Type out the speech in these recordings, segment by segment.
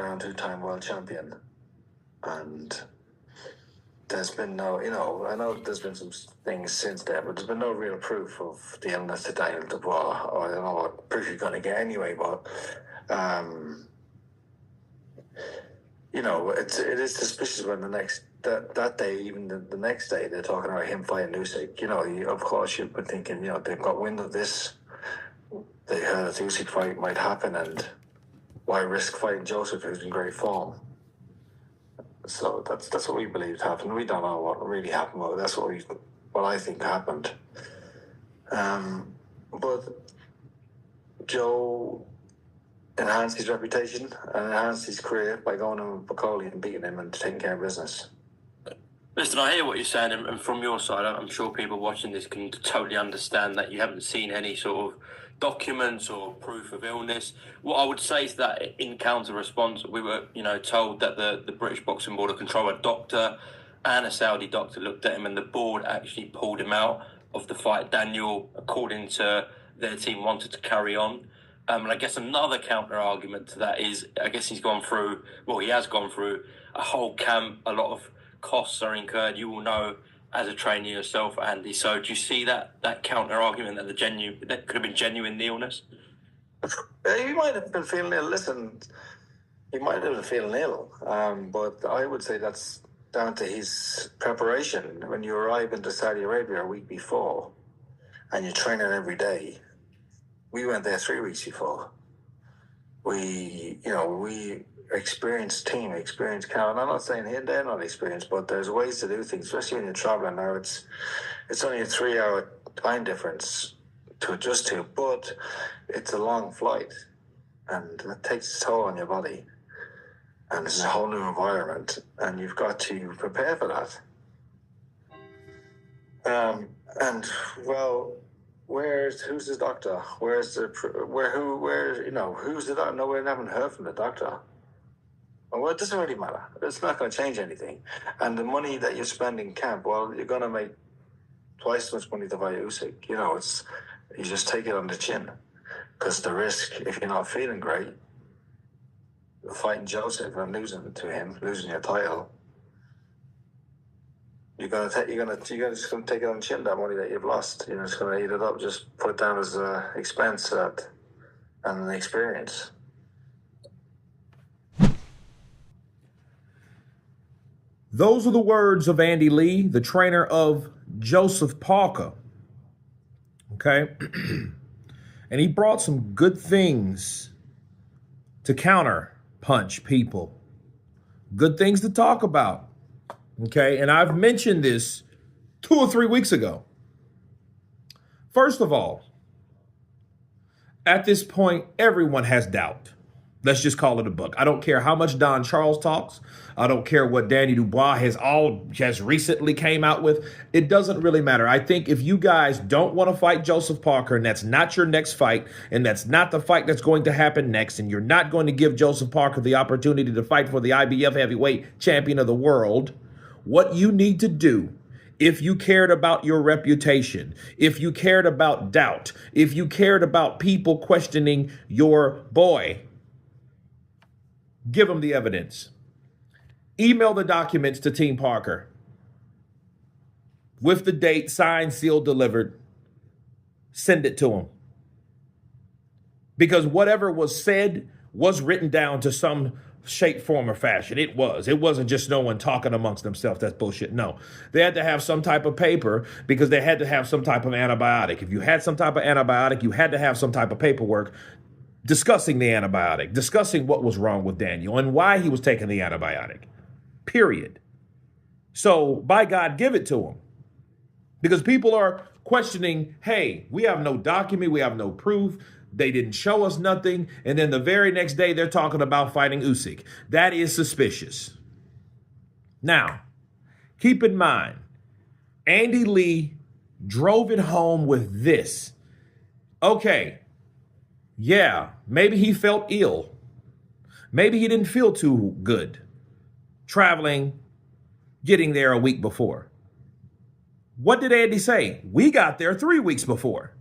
crowned two-time world champion. And there's been no, I know there's been some things since then, but there's been no real proof of the illness to Daniel Dubois. Or I don't know what proof you're going to get anyway, but, it is suspicious when that day, even the next day, they're talking about him fighting Usyk. Of course, you've been thinking, they've got wind of this. They heard that the Usyk fight might happen, and why risk fighting Joseph, who's in great form? So that's what we believed happened. We don't know what really happened, but that's what I think happened. But Joe enhanced his reputation and enhanced his career by going to Bacoli and beating him and taking care of business. Listen, I hear what you're saying, and from your side, I'm sure people watching this can totally understand that you haven't seen any sort of documents or proof of illness. What I would say is that in counter response, we were, told that the British Boxing Board of Control, a doctor and a Saudi doctor, looked at him, and the board actually pulled him out of the fight. Daniel, according to their team, wanted to carry on. And I guess another counter argument to that is, I guess he has gone through a whole camp. A lot of costs are incurred. You will know as a trainer yourself, Andy. So do you see that counter argument that could have been genuine, the illness? He might have been feeling ill. Listen, he might have been feeling ill. But I would say that's down to his preparation. When you arrive into Saudi Arabia a week before and you're training every day, we went there 3 weeks before. We experienced camp. I'm not saying they're not experienced, but there's ways to do things, especially when you're traveling now. It's only a 3-hour time difference to adjust to, but it's a long flight, and it takes its toll on your body. And this is a whole new environment, and you've got to prepare for that. Who's the doctor? Who's the doctor? No, we haven't heard from the doctor. Well, it doesn't really matter. It's not going to change anything. And the money that you spend in camp, well, you're going to make twice as much money to buy Usyk. You just take it on the chin. Because the risk, if you're not feeling great, fighting Joseph and losing to him, losing your title, you're just gonna take it on the chin, that money that you've lost. You're just gonna eat it up. Just put it down as an expense and an experience. Those are the words of Andy Lee, the trainer of Joseph Parker. Okay, and he brought some good things to counter punch people. Good things to talk about. Okay, and I've mentioned this 2 or 3 weeks ago. First of all, at this point, everyone has doubt. Let's just call it a book. I don't care how much Don Charles talks. I don't care what Danny Dubois has recently came out with. It doesn't really matter. I think if you guys don't want to fight Joseph Parker, and that's not your next fight, and that's not the fight that's going to happen next, and you're not going to give Joseph Parker the opportunity to fight for the IBF heavyweight champion of the world, what you need to do, if you cared about your reputation, if you cared about doubt, if you cared about people questioning your boy, give them the evidence. Email the documents to Team Parker with the date, signed, sealed, delivered. Send it to them. Because whatever was said was written down to some shape, form, or fashion. It wasn't just no one talking amongst themselves. That's bullshit. No, they had to have some type of paper because they had to have some type of antibiotic. If you had some type of antibiotic, you had to have some type of paperwork discussing the antibiotic, discussing what was wrong with Daniel and why he was taking the antibiotic, period. So by God, give it to him, because people are questioning, hey, we have no document, we have no proof. They didn't show us nothing. And then the very next day, they're talking about fighting Usyk. That is suspicious. Now, keep in mind, Andy Lee drove it home with this. Okay, yeah, maybe he felt ill. Maybe he didn't feel too good traveling, getting there a week before. What did Andy say? We got there 3 weeks before.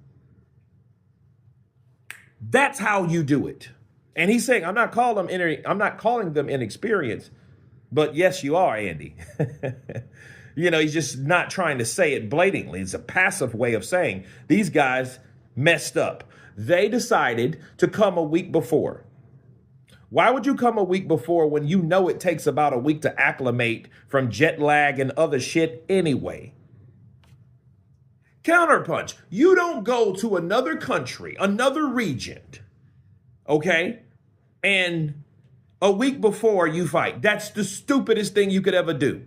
That's how you do it. And he's saying, I'm not calling them inexperienced, but yes, you are, Andy. He's just not trying to say it blatantly. It's a passive way of saying these guys messed up. They decided to come a week before. Why would you come a week before when you know it takes about a week to acclimate from jet lag and other shit anyway? Counterpunch. You don't go to another country, another region, okay, and a week before you fight. That's the stupidest thing you could ever do.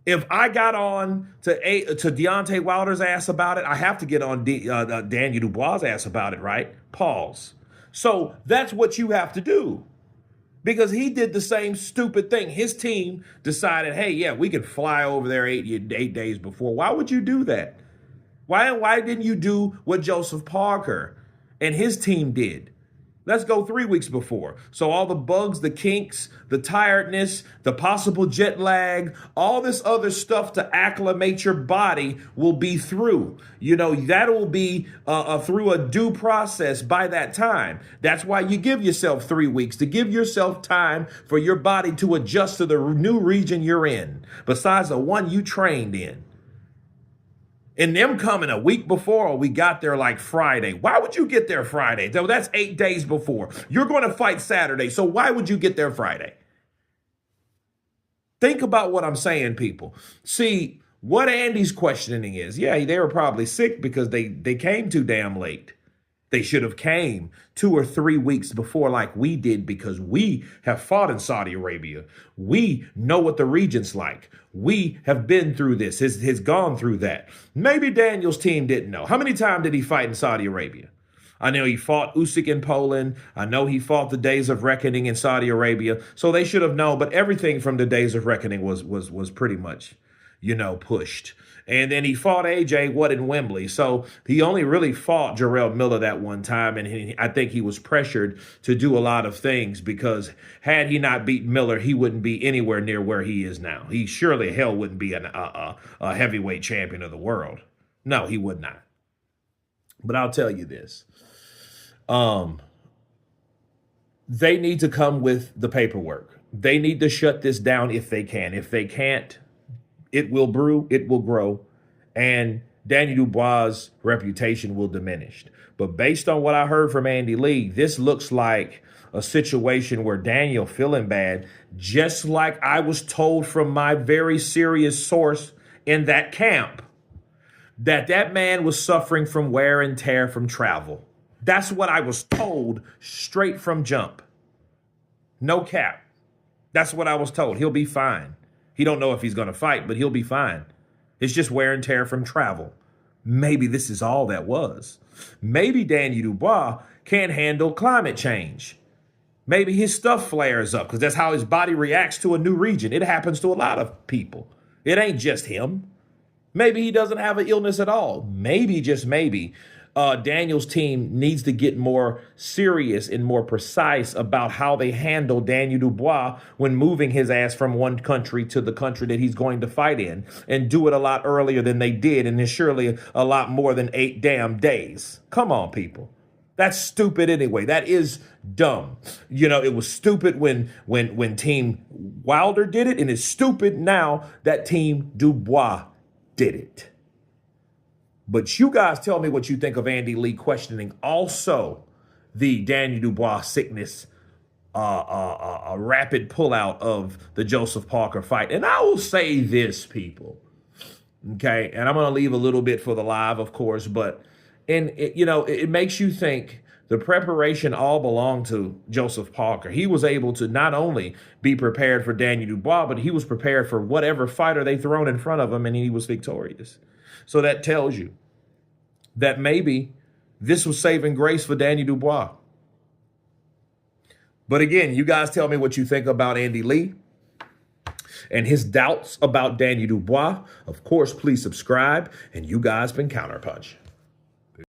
If I got on to Deontay Wilder's ass about it, I have to get on Daniel Dubois' ass about it, right? Pause. So that's what you have to do. Because he did the same stupid thing. His team decided, hey, yeah, we can fly over there 8 days before. Why would you do that? Why didn't you do what Joseph Parker and his team did? Let's go 3 weeks before. So all the bugs, the kinks, the tiredness, the possible jet lag, all this other stuff to acclimate your body will be through. That will be through a due process by that time. That's why you give yourself 3 weeks, to give yourself time for your body to adjust to the new region you're in, besides the one you trained in. And them coming a week before, or we got there like Friday. Why would you get there Friday? Though that's 8 days before. You're going to fight Saturday. So why would you get there Friday? Think about what I'm saying, people. See, what Andy's questioning is, yeah, they were probably sick because they came too damn late. They should have came 2 or 3 weeks before like we did, because we have fought in Saudi Arabia. We know what the region's like. We have been through this, has gone through that. Maybe Daniel's team didn't know. How many times did he fight in Saudi Arabia? I know he fought Usyk in Poland. I know he fought the Days of Reckoning in Saudi Arabia. So they should have known, but everything from the Days of Reckoning was pretty much, pushed. And then he fought AJ, in Wembley. So he only really fought Jarrell Miller that one time. And I think he was pressured to do a lot of things, because had he not beat Miller, he wouldn't be anywhere near where he is now. He surely hell wouldn't be a heavyweight champion of the world. No, he would not. But I'll tell you this. They need to come with the paperwork. They need to shut this down if they can. If they can't, it will brew, it will grow, and Daniel Dubois' reputation will diminish. But based on what I heard from Andy Lee, this looks like a situation where Daniel feeling bad, just like I was told from my very serious source in that camp, that man was suffering from wear and tear from travel. That's what I was told straight from jump. No cap. That's what I was told. He'll be fine. He don't know if he's going to fight, but he'll be fine. It's just wear and tear from travel. Maybe this is all that was. Maybe Daniel Dubois can't handle climate change. Maybe his stuff flares up, because that's how his body reacts to a new region. It happens to a lot of people. It ain't just him. Maybe he doesn't have an illness at all. Maybe, just maybe, Daniel's team needs to get more serious and more precise about how they handle Daniel Dubois when moving his ass from one country to the country that he's going to fight in, and do it a lot earlier than they did, and surely a lot more than 8 damn days. Come on, people. That's stupid anyway. That is dumb. It was stupid when Team Wilder did it, and it's stupid now that Team Dubois did it. But you guys tell me what you think of Andy Lee questioning also the Daniel Dubois sickness, a rapid pullout of the Joseph Parker fight. And I will say this, people, okay? And I'm going to leave a little bit for the live, of course, but it makes you think the preparation all belonged to Joseph Parker. He was able to not only be prepared for Daniel Dubois, but he was prepared for whatever fighter they thrown in front of him, and he was victorious. So that tells you that maybe this was saving grace for Daniel Dubois. But again, you guys tell me what you think about Andy Lee and his doubts about Daniel Dubois. Of course, please subscribe, and you guys been Counterpunch.